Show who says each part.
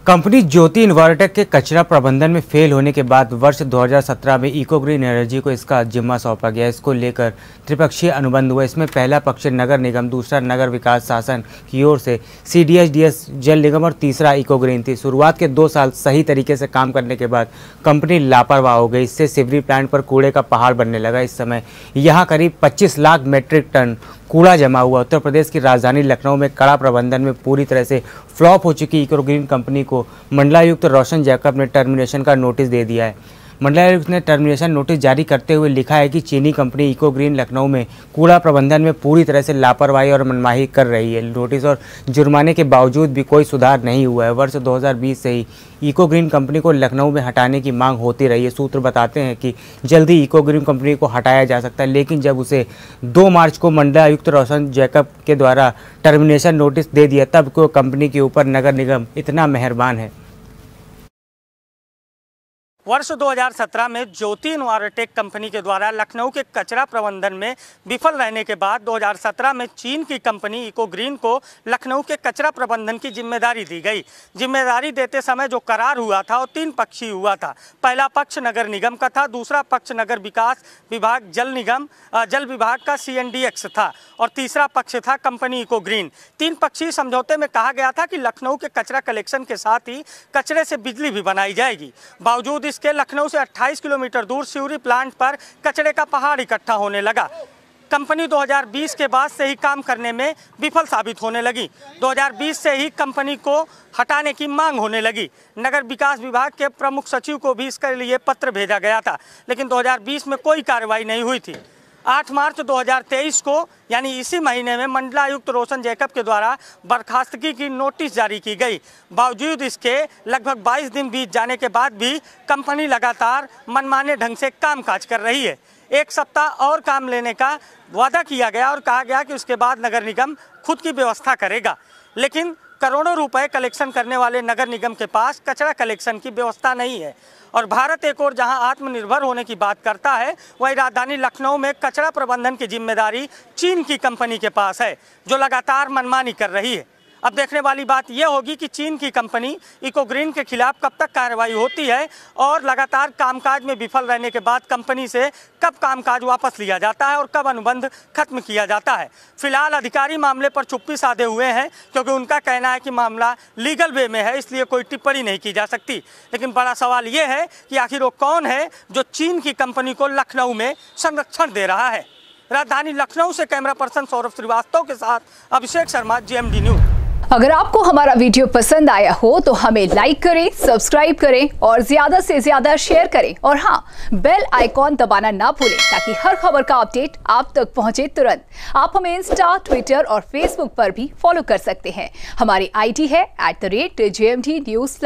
Speaker 1: Company ज्योति इन्वर्टेक के कचरा प्रबंधन में फेल होने के बाद वर्ष 2017 में इको ग्रीन एनर्जी को इसका जिम्मा सौंपा गया। इसको लेकर त्रिपक्षीय अनुबंध हुआ। इसमें पहला पक्ष नगर निगम, दूसरा नगर विकास शासन की ओर से CDS जल निगम और तीसरा इको ग्रीन थी। शुरुआत के 2 साल सही तरीके से काम करने के बाद कंपनी लापरवाह हो गई। इससे सिवरी प्लांट पर कूड़े का पहाड़ बनने लगा। इस समय यहाँ करीब 25 लाख मीट्रिक टन कूड़ा जमा हुआ। उत्तर प्रदेश की राजधानी लखनऊ में कड़ा प्रबंधन में पूरी तरह से फ्लॉप हो चुकी इको ग्रीन कंपनी को मंडलायुक्त रोशन जैकब ने टर्मिनेशन का नोटिस दे दिया है। मंडलायुक्त ने टर्मिनेशन नोटिस जारी करते हुए लिखा है कि चीनी कंपनी इको ग्रीन लखनऊ में कूड़ा प्रबंधन में पूरी तरह से लापरवाही और मनमाही कर रही है। नोटिस और जुर्माने के बावजूद भी कोई सुधार नहीं हुआ है। वर्ष 2020 से ही इको ग्रीन कंपनी को लखनऊ में हटाने की मांग होती रही है। सूत्र बताते हैं कि जल्दी इको ग्रीन कंपनी को हटाया जा सकता है, लेकिन जब उसे 2 मार्च को मंडलायुक्त रोशन जैकब के द्वारा टर्मिनेशन नोटिस दे दिया, तब को कंपनी के ऊपर नगर निगम इतना मेहरबान है।
Speaker 2: वर्ष 2017 में ज्योति इन्वर्टेक कंपनी के द्वारा लखनऊ के कचरा प्रबंधन में विफल रहने के बाद 2017 में चीन की कंपनी इको ग्रीन को लखनऊ के कचरा प्रबंधन की जिम्मेदारी दी गई। जिम्मेदारी देते समय जो करार हुआ था वो 3 पक्षीय हुआ था। पहला पक्ष नगर निगम का था, दूसरा पक्ष नगर विकास विभाग जल विभाग का CNDX था और तीसरा पक्ष था कंपनी इको ग्रीन। 3 पक्षीय समझौते में कहा गया था कि लखनऊ के कचरा कलेक्शन के साथ ही कचरे से बिजली भी बनाई जाएगी। बावजूद के लखनऊ से 28 किलोमीटर दूर सिवरी प्लांट पर कचरे का पहाड़ इकट्ठा होने लगा। कंपनी 2020 के बाद से ही काम करने में विफल साबित होने लगी। 2020 से ही कंपनी को हटाने की मांग होने लगी। नगर विकास विभाग के प्रमुख सचिव को भी इसके लिए पत्र भेजा गया था, लेकिन 2020 में कोई कार्रवाई नहीं हुई थी। 8 मार्च 2023 को यानी इसी महीने में मंडलायुक्त रोशन जैकब के द्वारा बर्खास्तगी की नोटिस जारी की गई। बावजूद इसके लगभग 22 दिन बीत जाने के बाद भी कंपनी लगातार मनमाने ढंग से कामकाज कर रही है। 1 सप्ताह और काम लेने का वादा किया गया और कहा गया कि उसके बाद नगर निगम खुद की व्यवस्था करेगा, लेकिन करोड़ों रुपए कलेक्शन करने वाले नगर निगम के पास कचरा कलेक्शन की व्यवस्था नहीं है। और भारत एक और जहां आत्मनिर्भर होने की बात करता है, वहीं राजधानी लखनऊ में कचरा प्रबंधन की जिम्मेदारी चीन की कंपनी के पास है, जो लगातार मनमानी कर रही है। अब देखने वाली बात यह होगी कि चीन की कंपनी इको ग्रीन के खिलाफ कब तक कार्रवाई होती है और लगातार कामकाज में विफल रहने के बाद कंपनी से कब कामकाज वापस लिया जाता है और कब अनुबंध खत्म किया जाता है। फिलहाल अधिकारी मामले पर चुप्पी साधे हुए हैं, क्योंकि उनका कहना है कि मामला लीगल वे में है, इसलिए कोई टिप्पणी नहीं की जा सकती। लेकिन बड़ा सवाल ये है कि आखिर वो कौन है जो चीन की कंपनी को लखनऊ में संरक्षण दे रहा है। राजधानी लखनऊ से कैमरा पर्सन सौरभ श्रीवास्तव के साथ अभिषेक शर्मा, GMD न्यूज।
Speaker 3: अगर आपको हमारा वीडियो पसंद आया हो तो हमें लाइक करें, सब्सक्राइब करें और ज्यादा से ज्यादा शेयर करें। और हाँ, बेल आइकॉन दबाना ना भूलें ताकि हर खबर का अपडेट आप तक पहुंचे तुरंत। आप हमें इंस्टा, ट्विटर और फेसबुक पर भी फॉलो कर सकते हैं। हमारी ID है @GMD News।